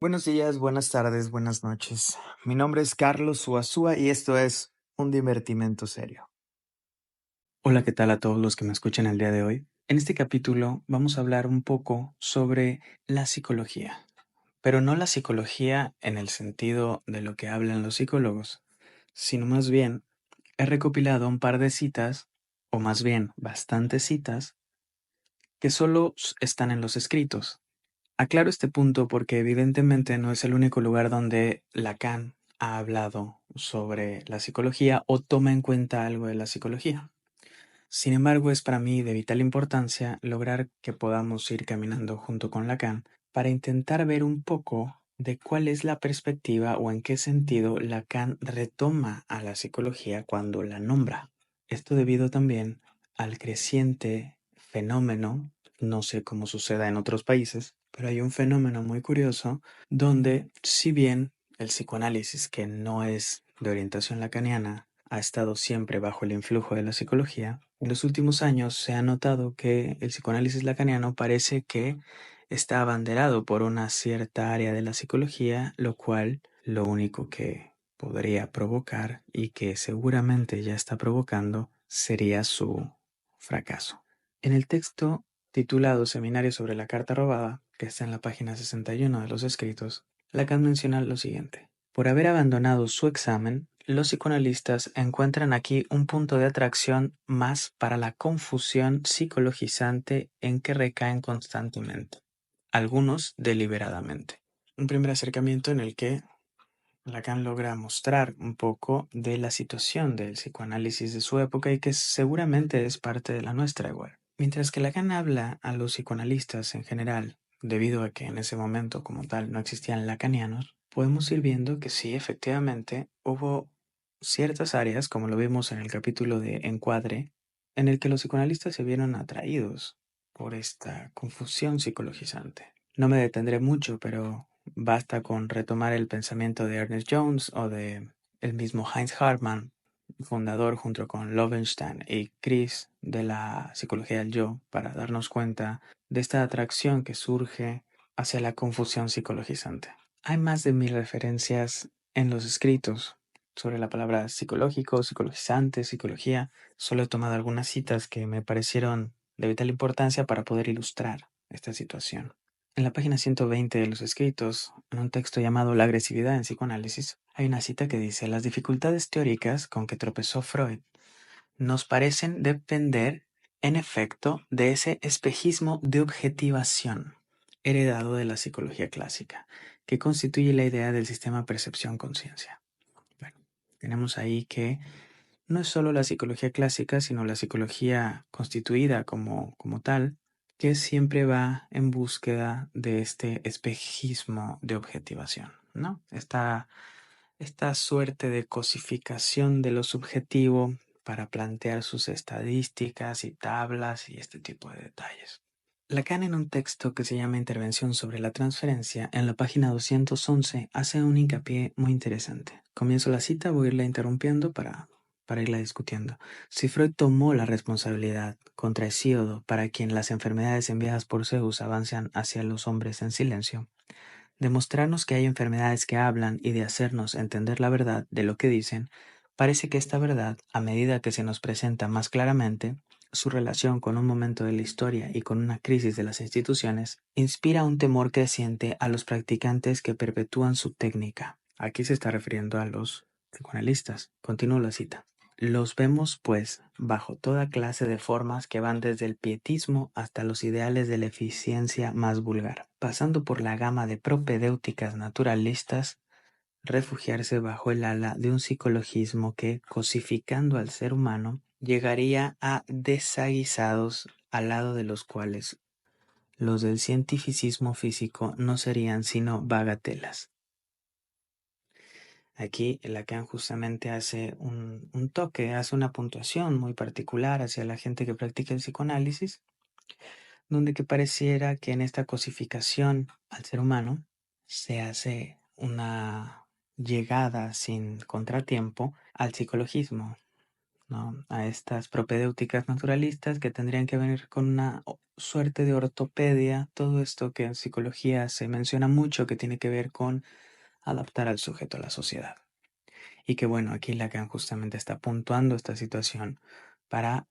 Buenos días, buenas tardes, buenas noches. Mi nombre es Carlos Suazúa y esto es Un Divertimento Serio. Hola, ¿qué tal a todos los que me escuchan el día de hoy? En este capítulo vamos a hablar un poco sobre la psicología, pero no la psicología en el sentido de lo que hablan los psicólogos, sino más bien he recopilado un par de citas, o más bien bastantes citas, que solo están en los escritos. Aclaro este punto porque evidentemente no es el único lugar donde Lacan ha hablado sobre la psicología o toma en cuenta algo de la psicología. Sin embargo, es para mí de vital importancia lograr que podamos ir caminando junto con Lacan para intentar ver un poco de cuál es la perspectiva o en qué sentido Lacan retoma a la psicología cuando la nombra. Esto debido también al creciente fenómeno, no sé cómo suceda en otros países, pero hay un fenómeno muy curioso donde, si bien el psicoanálisis, que no es de orientación lacaniana, ha estado siempre bajo el influjo de la psicología, en los últimos años se ha notado que el psicoanálisis lacaniano parece que está abanderado por una cierta área de la psicología, lo cual lo único que podría provocar y que seguramente ya está provocando sería su fracaso. En el texto titulado Seminario sobre la carta robada, que está en la página 61 de los escritos, Lacan menciona lo siguiente. Por haber abandonado su examen, los psicoanalistas encuentran aquí un punto de atracción más para la confusión psicologizante en que recaen constantemente, algunos deliberadamente. Un primer acercamiento en el que Lacan logra mostrar un poco de la situación del psicoanálisis de su época y que seguramente es parte de la nuestra igual. Mientras que Lacan habla a los psicoanalistas en general, debido a que en ese momento como tal no existían lacanianos, podemos ir viendo que sí, efectivamente, hubo ciertas áreas, como lo vimos en el capítulo de Encuadre, en el que los psicoanalistas se vieron atraídos por esta confusión psicologizante. No me detendré mucho, pero basta con retomar el pensamiento de Ernest Jones o de el mismo Heinz Hartmann, fundador junto con Loewenstein y Chris de la psicología del yo, para darnos cuenta de esta atracción que surge hacia la confusión psicologizante. Hay más de 1000 referencias en los escritos sobre la palabra psicológico, psicologizante, psicología. Solo he tomado algunas citas que me parecieron de vital importancia para poder ilustrar esta situación. En la página 120 de los escritos, en un texto llamado La agresividad en psicoanálisis, hay una cita que dice: las dificultades teóricas con que tropezó Freud nos parecen depender, en efecto, de ese espejismo de objetivación heredado de la psicología clásica, que constituye la idea del sistema percepción-conciencia. Bueno, tenemos ahí que no es solo la psicología clásica, sino la psicología constituida como tal, que siempre va en búsqueda de este espejismo de objetivación, ¿no? Esta suerte de cosificación de lo subjetivo para plantear sus estadísticas y tablas y este tipo de detalles. Lacan, en un texto que se llama Intervención sobre la transferencia, en la página 211, hace un hincapié muy interesante. Comienzo la cita, voy a irla interrumpiendo para irla discutiendo. Si Freud tomó la responsabilidad contra Hesíodo, para quien las enfermedades enviadas por Zeus avanzan hacia los hombres en silencio, de mostrarnos que hay enfermedades que hablan y de hacernos entender la verdad de lo que dicen, parece que esta verdad, a medida que se nos presenta más claramente, su relación con un momento de la historia y con una crisis de las instituciones, inspira un temor creciente a los practicantes que perpetúan su técnica. Aquí se está refiriendo a los psicoanalistas. Continúo la cita. Los vemos, pues, bajo toda clase de formas que van desde el pietismo hasta los ideales de la eficiencia más vulgar, pasando por la gama de propedéuticas naturalistas, refugiarse bajo el ala de un psicologismo que, cosificando al ser humano, llegaría a desaguisados al lado de los cuales los del cientificismo físico no serían sino bagatelas. Aquí Lacan justamente hace un toque, hace una puntuación muy particular hacia la gente que practica el psicoanálisis, donde que pareciera que en esta cosificación al ser humano se hace una llegada sin contratiempo al psicologismo, ¿no? A estas propedéuticas naturalistas que tendrían que venir con una suerte de ortopedia, todo esto que en psicología se menciona mucho que tiene que ver con adaptar al sujeto a la sociedad. Y que bueno, aquí Lacan justamente está puntuando esta situación para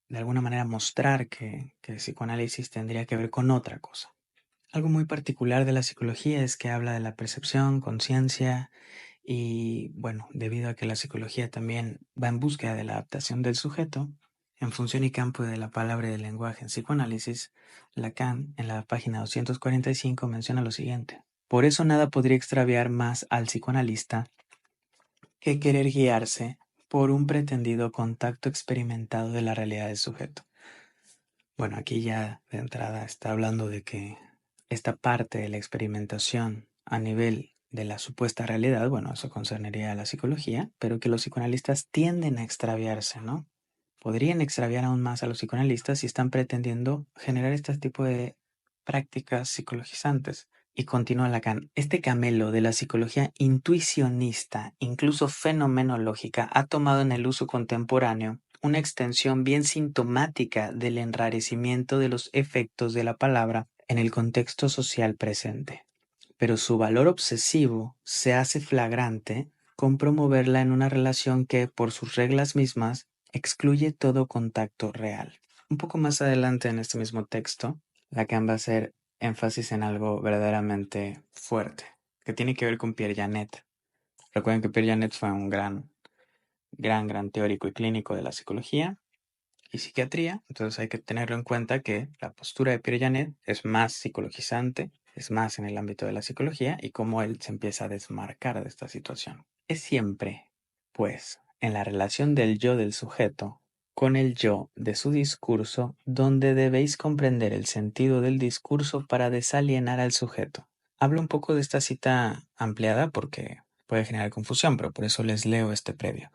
de alguna manera mostrar que el psicoanálisis tendría que ver con otra cosa. Algo muy particular de la psicología es que habla de la percepción, conciencia y bueno, debido a que la psicología también va en búsqueda de la adaptación del sujeto, en función y campo de la palabra y del lenguaje en psicoanálisis, Lacan en la página 245 menciona lo siguiente. Por eso nada podría extraviar más al psicoanalista que querer guiarse por un pretendido contacto experimentado de la realidad del sujeto. Bueno, aquí ya de entrada está hablando de que esta parte de la experimentación a nivel de la supuesta realidad, bueno, eso concerniría a la psicología, pero que los psicoanalistas tienden a extraviarse, ¿no? Podrían extraviar aún más a los psicoanalistas si están pretendiendo generar este tipo de prácticas psicologizantes. Y continúa Lacan, este camelo de la psicología intuicionista, incluso fenomenológica, ha tomado en el uso contemporáneo una extensión bien sintomática del enrarecimiento de los efectos de la palabra en el contexto social presente. Pero su valor obsesivo se hace flagrante con promoverla en una relación que, por sus reglas mismas, excluye todo contacto real. Un poco más adelante en este mismo texto, Lacan va a hacer énfasis en algo verdaderamente fuerte, que tiene que ver con Pierre Janet. Recuerden que Pierre Janet fue un gran teórico y clínico de la psicología y psiquiatría, entonces hay que tenerlo en cuenta que la postura de Pierre Janet es más psicologizante, es más en el ámbito de la psicología y cómo él se empieza a desmarcar de esta situación. Es siempre, pues, en la relación del yo del sujeto con el yo de su discurso donde debéis comprender el sentido del discurso para desalienar al sujeto. Hablo un poco de esta cita ampliada porque puede generar confusión, pero por eso les leo este previo.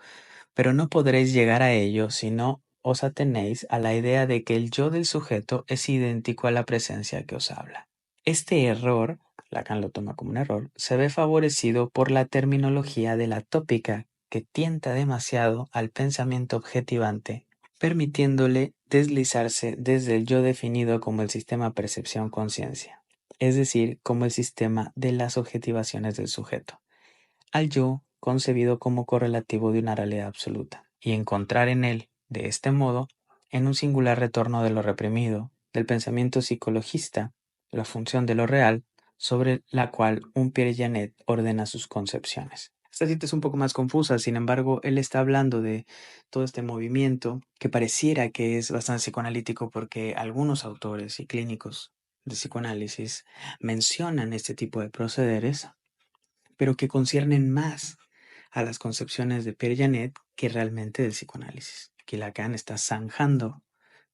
Pero no podréis llegar a ello si no os atenéis a la idea de que el yo del sujeto es idéntico a la presencia que os habla. Este error, Lacan lo toma como un error, se ve favorecido por la terminología de la tópica que tienta demasiado al pensamiento objetivante, permitiéndole deslizarse desde el yo definido como el sistema percepción-conciencia, es decir, como el sistema de las objetivaciones del sujeto, al yo concebido como correlativo de una realidad absoluta, y encontrar en él, de este modo, en un singular retorno de lo reprimido, del pensamiento psicologista, la función de lo real, sobre la cual un Pierre Janet ordena sus concepciones. Esta cita es un poco más confusa, sin embargo, él está hablando de todo este movimiento que pareciera que es bastante psicoanalítico porque algunos autores y clínicos de psicoanálisis mencionan este tipo de procederes, pero que conciernen más a las concepciones de Pierre Janet que realmente del psicoanálisis. Aquí Lacan está zanjando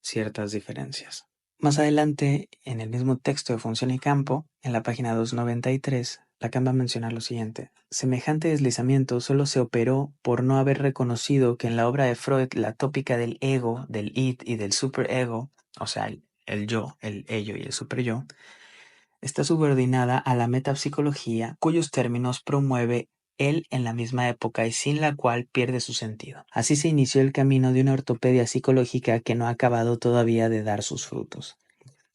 ciertas diferencias. Más adelante, en el mismo texto de Función y Campo, en la página 293, Lacan va a mencionar lo siguiente. Semejante deslizamiento solo se operó por no haber reconocido que en la obra de Freud la tópica del ego, del id y del superego, o sea, el yo, el ello y el superyo, está subordinada a la metapsicología, cuyos términos promueve él en la misma época y sin la cual pierde su sentido. Así se inició el camino de una ortopedia psicológica que no ha acabado todavía de dar sus frutos.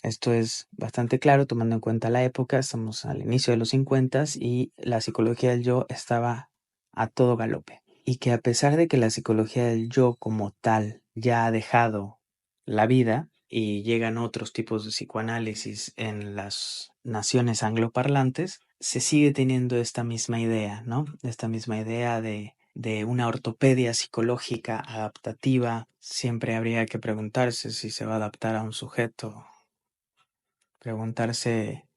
Esto es bastante claro tomando en cuenta la época, estamos al inicio de los 50 y la psicología del yo estaba a todo galope. Y que a pesar de que la psicología del yo como tal ya ha dejado la vida y llegan otros tipos de psicoanálisis en las naciones angloparlantes, se sigue teniendo esta misma idea, ¿no? Esta misma idea de una ortopedia psicológica adaptativa. Siempre habría que preguntarse si se va a adaptar a un sujeto, preguntarse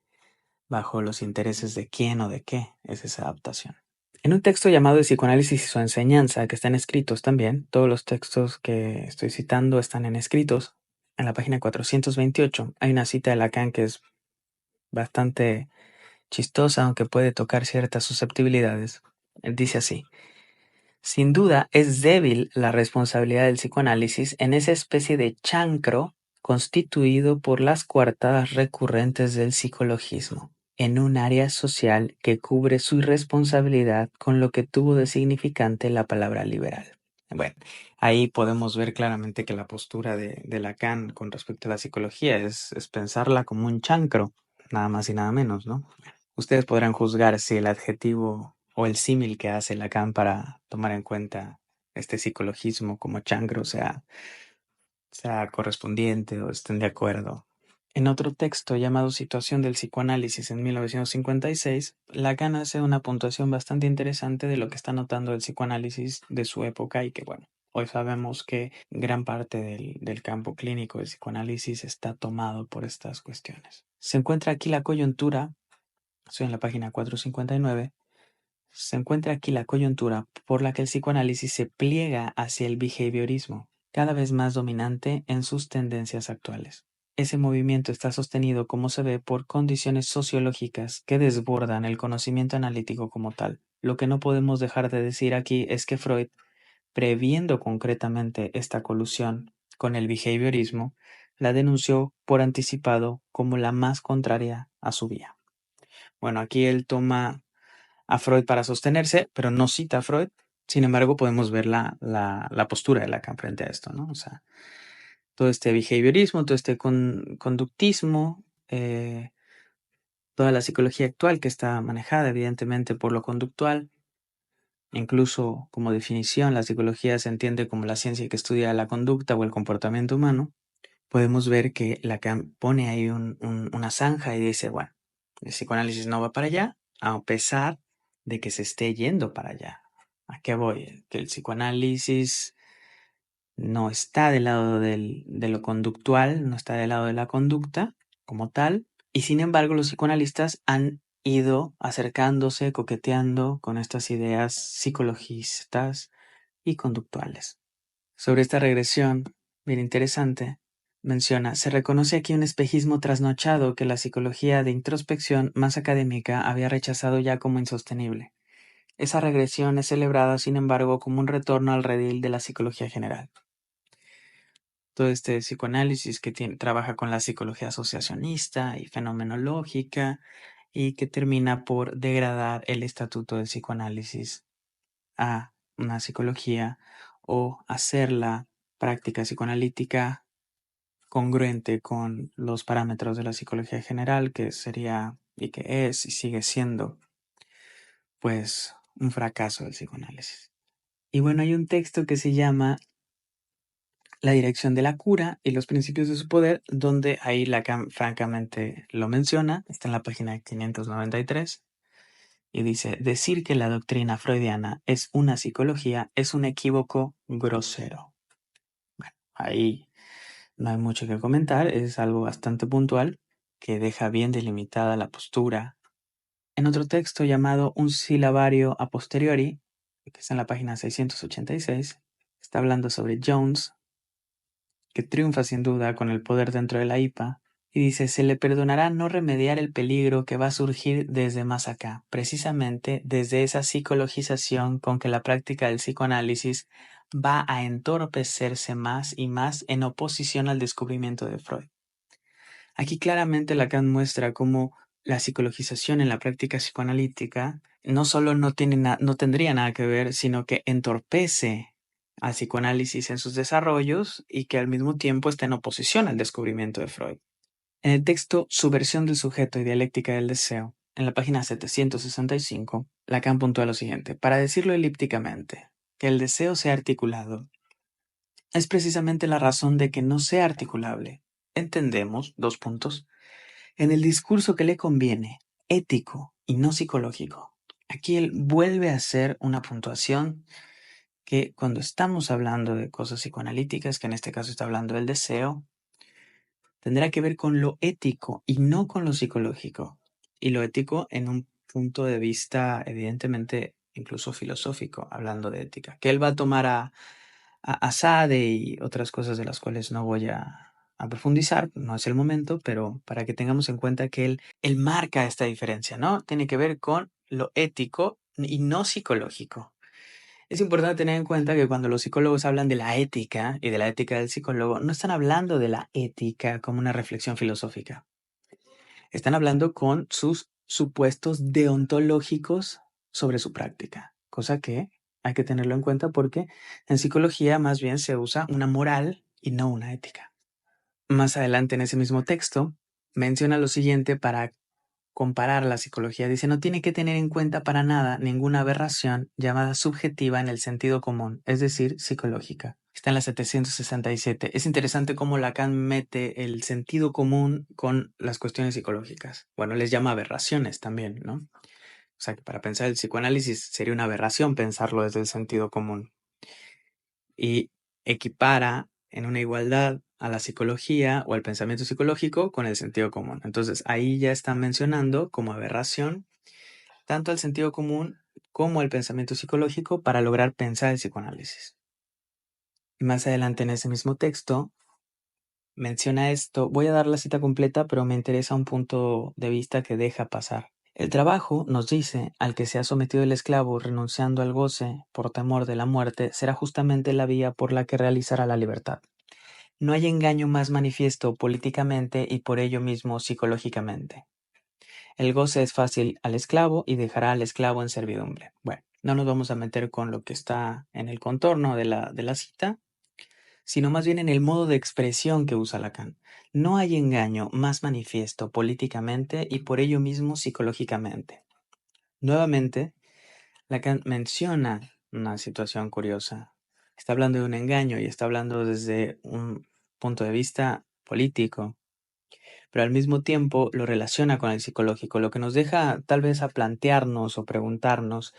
bajo los intereses de quién o de qué es esa adaptación. En un texto llamado El psicoanálisis y su enseñanza, que están escritos también, todos los textos que estoy citando están en escritos, en la página 428 hay una cita de Lacan que es bastante chistosa, aunque puede tocar ciertas susceptibilidades. Él dice así: sin duda es débil la responsabilidad del psicoanálisis en esa especie de chancro constituido por las coartadas recurrentes del psicologismo, en un área social que cubre su irresponsabilidad con lo que tuvo de significante la palabra liberal. Bueno, ahí podemos ver claramente que la postura de Lacan con respecto a la psicología es pensarla como un chancro, nada más y nada menos, ¿no? Ustedes podrán juzgar si el adjetivo o el símil que hace Lacan para tomar en cuenta este psicologismo como chancro sea correspondiente o estén de acuerdo. En otro texto llamado Situación del psicoanálisis en 1956, Lacan hace una puntuación bastante interesante de lo que está notando el psicoanálisis de su época y que, bueno, hoy sabemos que gran parte del campo clínico del psicoanálisis está tomado por estas cuestiones. Se encuentra aquí la coyuntura, estoy en la página 459, se encuentra aquí la coyuntura por la que el psicoanálisis se pliega hacia el behaviorismo, cada vez más dominante en sus tendencias actuales. Ese movimiento está sostenido, como se ve, por condiciones sociológicas que desbordan el conocimiento analítico como tal. Lo que no podemos dejar de decir aquí es que Freud, previendo concretamente esta colusión con el behaviorismo, la denunció por anticipado como la más contraria a su vía. Bueno, aquí él toma a Freud para sostenerse, pero no cita a Freud. Sin embargo, podemos ver la postura de Lacan frente a esto, ¿no? O sea, todo este behaviorismo, todo este conductismo, toda la psicología actual que está manejada evidentemente por lo conductual, incluso como definición, la psicología se entiende como la ciencia que estudia la conducta o el comportamiento humano. Podemos ver que Lacan pone ahí una zanja y dice, bueno, el psicoanálisis no va para allá, a pesar de que se esté yendo para allá. ¿A qué voy? Que el psicoanálisis no está del lado de lo conductual, no está del lado de la conducta como tal, y sin embargo los psicoanalistas han ido acercándose, coqueteando con estas ideas psicologistas y conductuales. Sobre esta regresión, bien interesante, menciona, se reconoce aquí un espejismo trasnochado que la psicología de introspección más académica había rechazado ya como insostenible. Esa regresión es celebrada, sin embargo, como un retorno al redil de la psicología general. Todo este psicoanálisis que trabaja con la psicología asociacionista y fenomenológica y que termina por degradar el estatuto del psicoanálisis a una psicología o hacer la práctica psicoanalítica congruente con los parámetros de la psicología general, que sería y que es y sigue siendo, pues, un fracaso del psicoanálisis. Y bueno, hay un texto que se llama La dirección de la cura y los principios de su poder, donde ahí Lacan francamente lo menciona, está en la página 593, y dice, decir que la doctrina freudiana es una psicología es un equívoco grosero. Bueno, ahí no hay mucho que comentar, es algo bastante puntual que deja bien delimitada la postura. En otro texto llamado Un silabario a posteriori, que está en la página 686, está hablando sobre Jones, que triunfa sin duda con el poder dentro de la IPA, y dice, se le perdonará no remediar el peligro que va a surgir desde más acá, precisamente desde esa psicologización con que la práctica del psicoanálisis va a entorpecerse más y más en oposición al descubrimiento de Freud. Aquí claramente Lacan muestra cómo la psicologización en la práctica psicoanalítica no solo no tendría nada que ver, sino que entorpece al psicoanálisis en sus desarrollos y que al mismo tiempo está en oposición al descubrimiento de Freud. En el texto Subversión del sujeto y dialéctica del deseo, en la página 765, Lacan puntúa lo siguiente, para decirlo elípticamente, que el deseo sea articulado es precisamente la razón de que no sea articulable. Entendemos, dos puntos, en el discurso que le conviene, ético y no psicológico. Aquí él vuelve a hacer una puntuación que cuando estamos hablando de cosas psicoanalíticas, que en este caso está hablando del deseo, tendrá que ver con lo ético y no con lo psicológico. Y lo ético en un punto de vista evidentemente incluso filosófico, hablando de ética, que él va a tomar a Sade y otras cosas de las cuales no voy a profundizar, no es el momento, pero para que tengamos en cuenta que él marca esta diferencia, ¿no? Tiene que ver con lo ético y no psicológico. Es importante tener en cuenta que cuando los psicólogos hablan de la ética y de la ética del psicólogo, no están hablando de la ética como una reflexión filosófica. Están hablando con sus supuestos deontológicos sobre su práctica, cosa que hay que tenerlo en cuenta porque en psicología más bien se usa una moral y no una ética. Más adelante en ese mismo texto menciona lo siguiente para comparar la psicología. Dice, no tiene que tener en cuenta para nada ninguna aberración llamada subjetiva en el sentido común, es decir, psicológica. Está en la 767. Es interesante cómo Lacan mete el sentido común con las cuestiones psicológicas. Bueno, les llama aberraciones también, ¿no? O sea, que para pensar el psicoanálisis sería una aberración pensarlo desde el sentido común. Y equipara en una igualdad a la psicología o al pensamiento psicológico con el sentido común. Entonces ahí ya están mencionando como aberración tanto el sentido común como el pensamiento psicológico para lograr pensar el psicoanálisis. Y más adelante en ese mismo texto menciona esto. Voy a dar la cita completa, pero me interesa un punto de vista que deja pasar. El trabajo, nos dice, al que se ha sometido el esclavo renunciando al goce por temor de la muerte, será justamente la vía por la que realizará la libertad. No hay engaño más manifiesto políticamente y por ello mismo psicológicamente. El goce es fácil al esclavo y dejará al esclavo en servidumbre. Bueno, no nos vamos a meter con lo que está en el contorno de la cita, sino más bien en el modo de expresión que usa Lacan. No hay engaño más manifiesto políticamente y por ello mismo psicológicamente. Nuevamente, Lacan menciona una situación curiosa. Está hablando de un engaño y está hablando desde un punto de vista político, pero al mismo tiempo lo relaciona con el psicológico, lo que nos deja tal vez a plantearnos o preguntarnos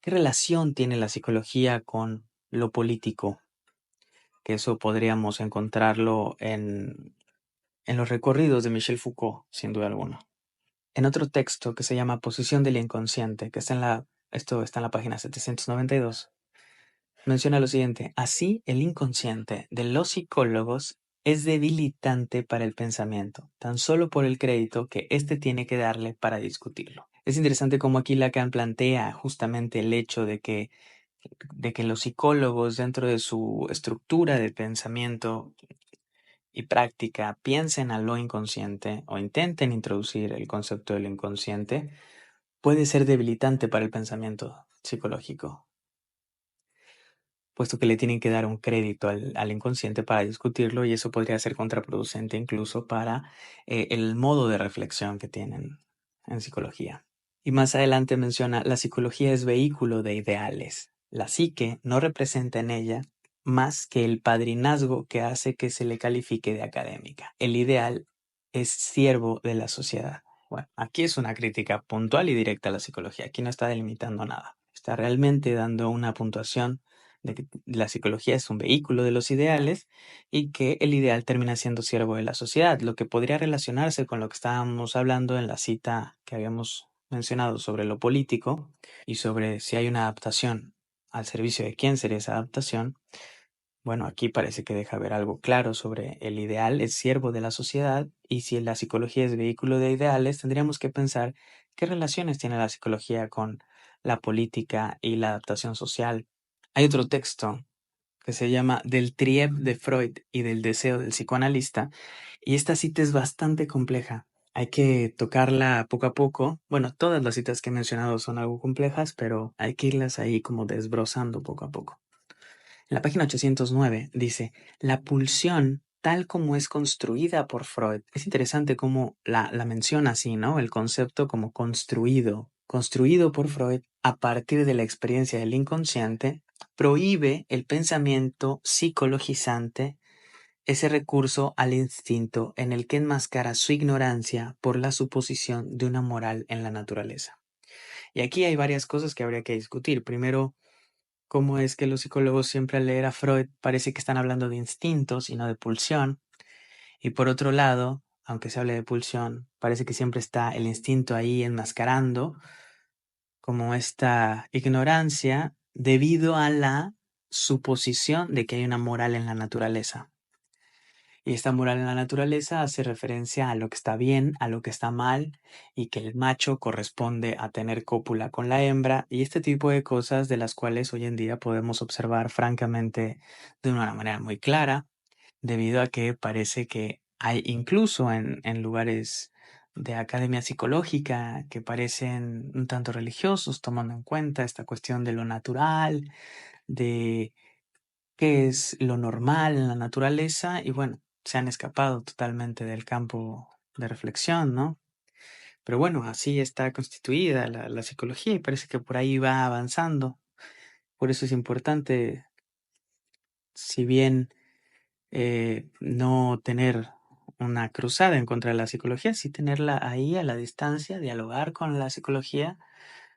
qué relación tiene la psicología con lo político, que eso podríamos encontrarlo en los recorridos de Michel Foucault, sin duda alguna. En otro texto que se llama Posición del inconsciente, que esto está en la página 792, menciona lo siguiente: así el inconsciente de los psicólogos es debilitante para el pensamiento, tan solo por el crédito que éste tiene que darle para discutirlo. Es interesante cómo aquí Lacan plantea justamente el hecho de que los psicólogos, dentro de su estructura de pensamiento y práctica, piensen a lo inconsciente o intenten introducir el concepto del inconsciente, puede ser debilitante para el pensamiento psicológico, puesto que le tienen que dar un crédito al inconsciente para discutirlo y eso podría ser contraproducente incluso para el modo de reflexión que tienen en psicología. Y más adelante menciona, la psicología es vehículo de ideales. La psique no representa en ella más que el padrinazgo que hace que se le califique de académica. El ideal es siervo de la sociedad. Bueno, aquí es una crítica puntual y directa a la psicología. Aquí no está delimitando nada. Está realmente dando una puntuación de que la psicología es un vehículo de los ideales y que el ideal termina siendo siervo de la sociedad, lo que podría relacionarse con lo que estábamos hablando en la cita que habíamos mencionado sobre lo político y sobre si hay una adaptación al servicio de quién sería esa adaptación. Bueno, aquí parece que deja ver algo claro sobre el ideal es siervo de la sociedad y si la psicología es vehículo de ideales, tendríamos que pensar qué relaciones tiene la psicología con la política y la adaptación social. Hay otro texto que se llama Del Trieb de Freud y del deseo del psicoanalista, y esta cita es bastante compleja. Hay que tocarla poco a poco. Bueno, todas las citas que he mencionado son algo complejas, pero hay que irlas ahí como desbrozando poco a poco. En la página 809 dice, la pulsión tal como es construida por Freud. Es interesante cómo la menciona así, ¿no? El concepto como construido por Freud a partir de la experiencia del inconsciente, prohíbe el pensamiento psicologizante, ese recurso al instinto en el que enmascara su ignorancia por la suposición de una moral en la naturaleza. Y aquí hay varias cosas que habría que discutir. Primero, cómo es que los psicólogos siempre al leer a Freud parece que están hablando de instintos y no de pulsión. Y por otro lado, aunque se hable de pulsión, parece que siempre está el instinto ahí enmascarando como esta ignorancia debido a la suposición de que hay una moral en la naturaleza. Y esta moral en la naturaleza hace referencia a lo que está bien, a lo que está mal, y que el macho corresponde a tener cópula con la hembra, y este tipo de cosas de las cuales hoy en día podemos observar francamente de una manera muy clara, debido a que parece que hay incluso en lugares de academia psicológica que parecen un tanto religiosos, tomando en cuenta esta cuestión de lo natural, de qué es lo normal en la naturaleza, y bueno, se han escapado totalmente del campo de reflexión, ¿no? Pero bueno, así está constituida la psicología y parece que por ahí va avanzando. Por eso es importante, si bien no tener una cruzada en contra de la psicología, sí tenerla ahí a la distancia, dialogar con la psicología,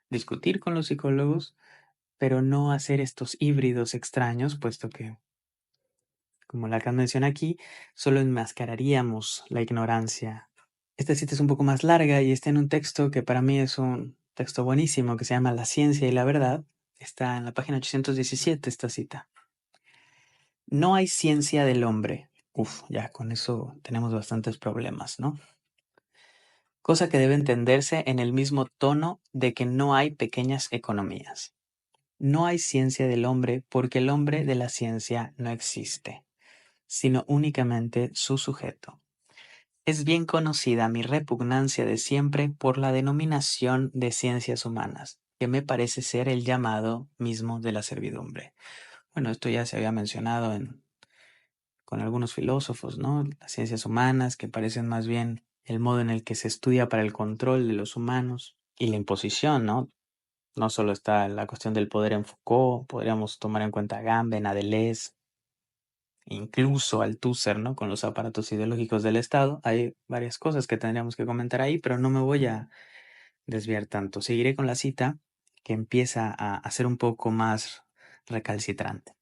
discutir con los psicólogos, pero no hacer estos híbridos extraños, puesto que, como Lacan menciona aquí, solo enmascararíamos la ignorancia. Esta cita es un poco más larga y está en un texto que para mí es un texto buenísimo que se llama La ciencia y la verdad. Está en la página 817 esta cita. No hay ciencia del hombre. Uf, ya con eso tenemos bastantes problemas, ¿no? Cosa que debe entenderse en el mismo tono de que no hay pequeñas economías. No hay ciencia del hombre porque el hombre de la ciencia no existe, sino únicamente su sujeto. Es bien conocida mi repugnancia de siempre por la denominación de ciencias humanas, que me parece ser el llamado mismo de la servidumbre. Bueno, esto ya se había mencionado con algunos filósofos, ¿no? Las ciencias humanas, que parecen más bien el modo en el que se estudia para el control de los humanos y la imposición, ¿no? No solo está la cuestión del poder en Foucault, podríamos tomar en cuenta a Agamben, a Deleuze, incluso Althusser, ¿no? Con los aparatos ideológicos del Estado. Hay varias cosas que tendríamos que comentar ahí, pero no me voy a desviar tanto. Seguiré con la cita que empieza a ser un poco más recalcitrante.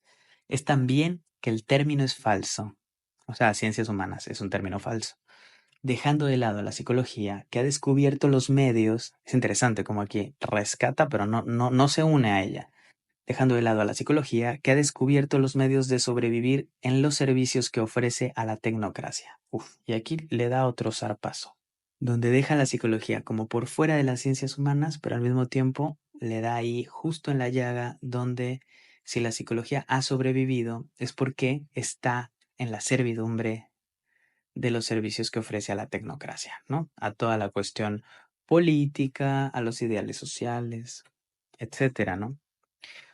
Es también que el término es falso. O sea, ciencias humanas es un término falso. Dejando de lado la psicología, que ha descubierto los medios, es interesante como aquí rescata, pero no se une a ella. Dejando de lado a la psicología, que ha descubierto los medios de sobrevivir en los servicios que ofrece a la tecnocracia. Uf, y aquí le da otro zarpazo, donde deja la psicología como por fuera de las ciencias humanas, pero al mismo tiempo le da ahí justo en la llaga donde si la psicología ha sobrevivido es porque está en la servidumbre de los servicios que ofrece a la tecnocracia, ¿no? A toda la cuestión política, a los ideales sociales, etcétera, ¿no?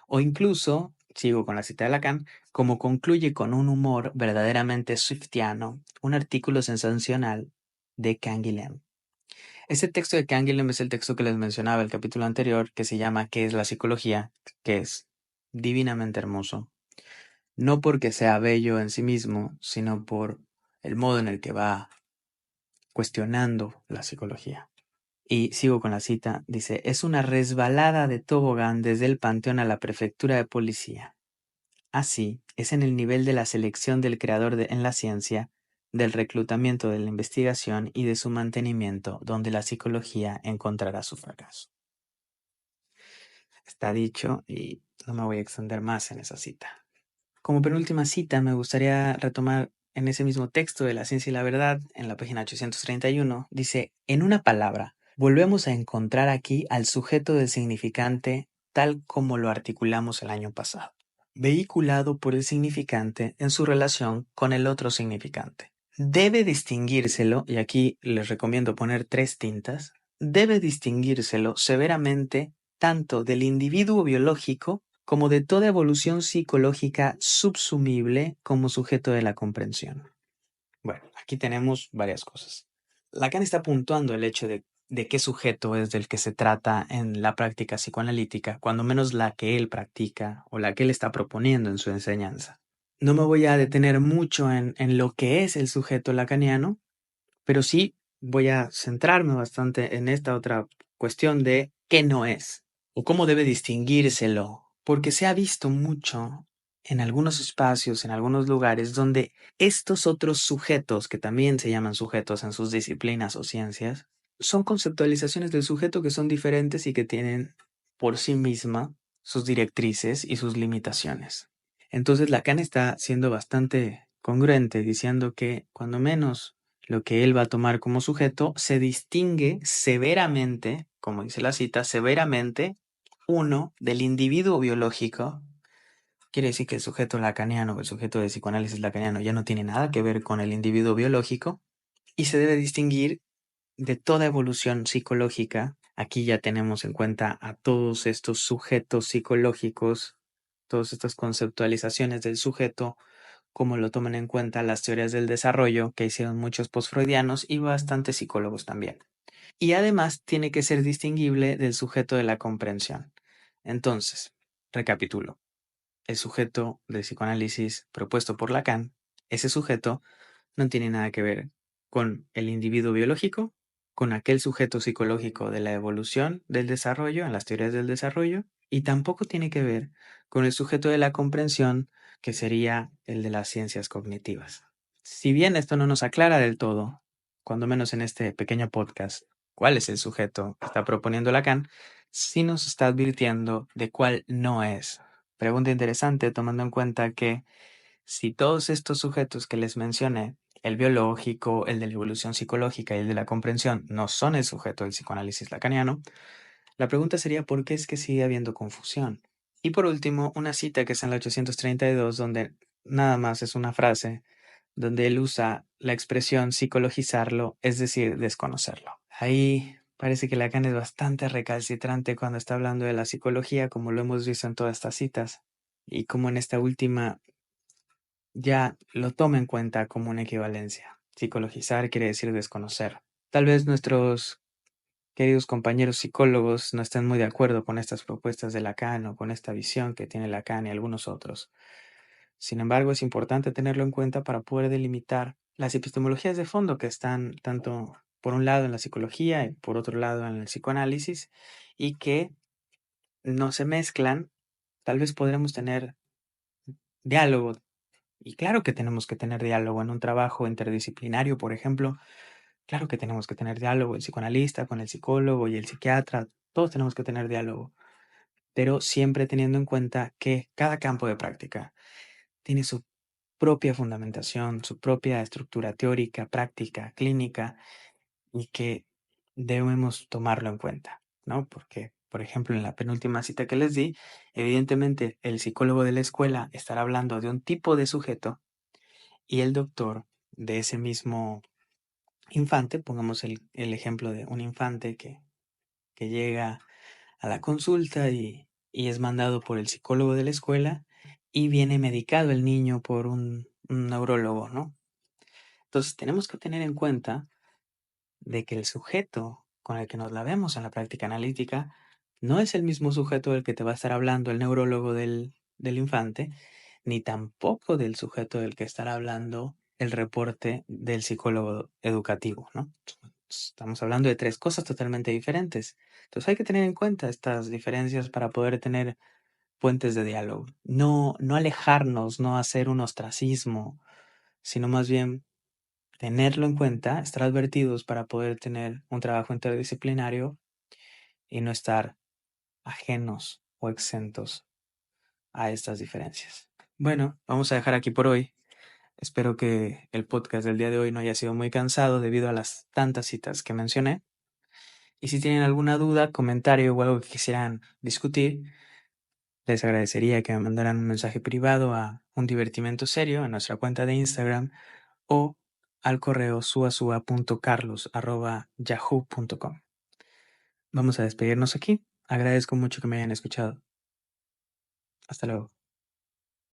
O incluso, sigo con la cita de Lacan, como concluye con un humor verdaderamente swiftiano, un artículo sensacional de Canguilhem. Ese texto de Canguilhem es el texto que les mencionaba el capítulo anterior, que se llama ¿Qué es la psicología?, que es divinamente hermoso. No porque sea bello en sí mismo, sino por el modo en el que va cuestionando la psicología. Y sigo con la cita, dice, es una resbalada de tobogán desde el panteón a la prefectura de policía. Así es en el nivel de la selección del creador en la ciencia, del reclutamiento de la investigación y de su mantenimiento, donde la psicología encontrará su fracaso. Está dicho y no me voy a extender más en esa cita. Como penúltima cita, me gustaría retomar en ese mismo texto de La ciencia y la verdad, en la página 831, dice, en una palabra, volvemos a encontrar aquí al sujeto del significante tal como lo articulamos el año pasado, vehiculado por el significante en su relación con el otro significante. Debe distinguírselo, y aquí les recomiendo poner 3 tintas, debe distinguírselo severamente tanto del individuo biológico como de toda evolución psicológica subsumible como sujeto de la comprensión. Bueno, aquí tenemos varias cosas. Lacan está puntuando el hecho de qué sujeto es del que se trata en la práctica psicoanalítica, cuando menos la que él practica o la que él está proponiendo en su enseñanza. No me voy a detener mucho en lo que es el sujeto lacaniano, pero sí voy a centrarme bastante en esta otra cuestión de qué no es o cómo debe distinguírselo, porque se ha visto mucho en algunos espacios, en algunos lugares, donde estos otros sujetos, que también se llaman sujetos en sus disciplinas o ciencias, son conceptualizaciones del sujeto que son diferentes y que tienen por sí misma sus directrices y sus limitaciones. Entonces Lacan está siendo bastante congruente diciendo que cuando menos lo que él va a tomar como sujeto se distingue severamente, como dice la cita, severamente uno del individuo biológico. Quiere decir que el sujeto lacaniano, el sujeto de psicoanálisis lacaniano ya no tiene nada que ver con el individuo biológico y se debe distinguir de toda evolución psicológica, aquí ya tenemos en cuenta a todos estos sujetos psicológicos, todas estas conceptualizaciones del sujeto, como lo toman en cuenta las teorías del desarrollo que hicieron muchos postfreudianos y bastantes psicólogos también. Y además tiene que ser distinguible del sujeto de la comprensión. Entonces, recapitulo. El sujeto del psicoanálisis propuesto por Lacan, ese sujeto no tiene nada que ver con el individuo biológico, con aquel sujeto psicológico de la evolución del desarrollo, en las teorías del desarrollo, y tampoco tiene que ver con el sujeto de la comprensión, que sería el de las ciencias cognitivas. Si bien esto no nos aclara del todo, cuando menos en este pequeño podcast, cuál es el sujeto que está proponiendo Lacan, sí nos está advirtiendo de cuál no es. Pregunta interesante tomando en cuenta que si todos estos sujetos que les mencioné, el biológico, el de la evolución psicológica y el de la comprensión, no son el sujeto del psicoanálisis lacaniano, la pregunta sería por qué es que sigue habiendo confusión. Y por último, una cita que es en la 832, donde nada más es una frase, donde él usa la expresión psicologizarlo, es decir, desconocerlo. Ahí parece que Lacan es bastante recalcitrante cuando está hablando de la psicología, como lo hemos visto en todas estas citas, y como en esta última ya lo toma en cuenta como una equivalencia. Psicologizar quiere decir desconocer. Tal vez nuestros queridos compañeros psicólogos no estén muy de acuerdo con estas propuestas de Lacan o con esta visión que tiene Lacan y algunos otros. Sin embargo, es importante tenerlo en cuenta para poder delimitar las epistemologías de fondo que están tanto por un lado en la psicología y por otro lado en el psicoanálisis y que no se mezclan. Tal vez podremos tener diálogo. Y claro que tenemos que tener diálogo en un trabajo interdisciplinario, por ejemplo. Claro que tenemos que tener diálogo el psicoanalista con el psicólogo y el psiquiatra. Todos tenemos que tener diálogo, pero siempre teniendo en cuenta que cada campo de práctica tiene su propia fundamentación, su propia estructura teórica, práctica, clínica y que debemos tomarlo en cuenta, ¿no? Porque, por ejemplo, en la penúltima cita que les di, evidentemente el psicólogo de la escuela estará hablando de un tipo de sujeto y el doctor de ese mismo infante, pongamos el ejemplo de un infante que llega a la consulta y es mandado por el psicólogo de la escuela y viene medicado el niño por un neurólogo, ¿no? Entonces tenemos que tener en cuenta de que el sujeto con el que nos la vemos en la práctica analítica no es el mismo sujeto del que te va a estar hablando el neurólogo del infante, ni tampoco del sujeto del que estará hablando el reporte del psicólogo educativo, ¿no? Estamos hablando de tres cosas totalmente diferentes. Entonces hay que tener en cuenta estas diferencias para poder tener puentes de diálogo. No alejarnos, no hacer un ostracismo, sino más bien tenerlo en cuenta, estar advertidos para poder tener un trabajo interdisciplinario y no estar ajenos o exentos a estas diferencias. Bueno, vamos a dejar aquí por hoy. Espero que el podcast del día de hoy no haya sido muy cansado debido a las tantas citas que mencioné. Y si tienen alguna duda, comentario o algo que quisieran discutir, les agradecería que me mandaran un mensaje privado a Un Divertimento Serio en nuestra cuenta de Instagram o al correo suasua.carlos@yahoo.com. Vamos a despedirnos aquí. Agradezco mucho que me hayan escuchado. Hasta luego.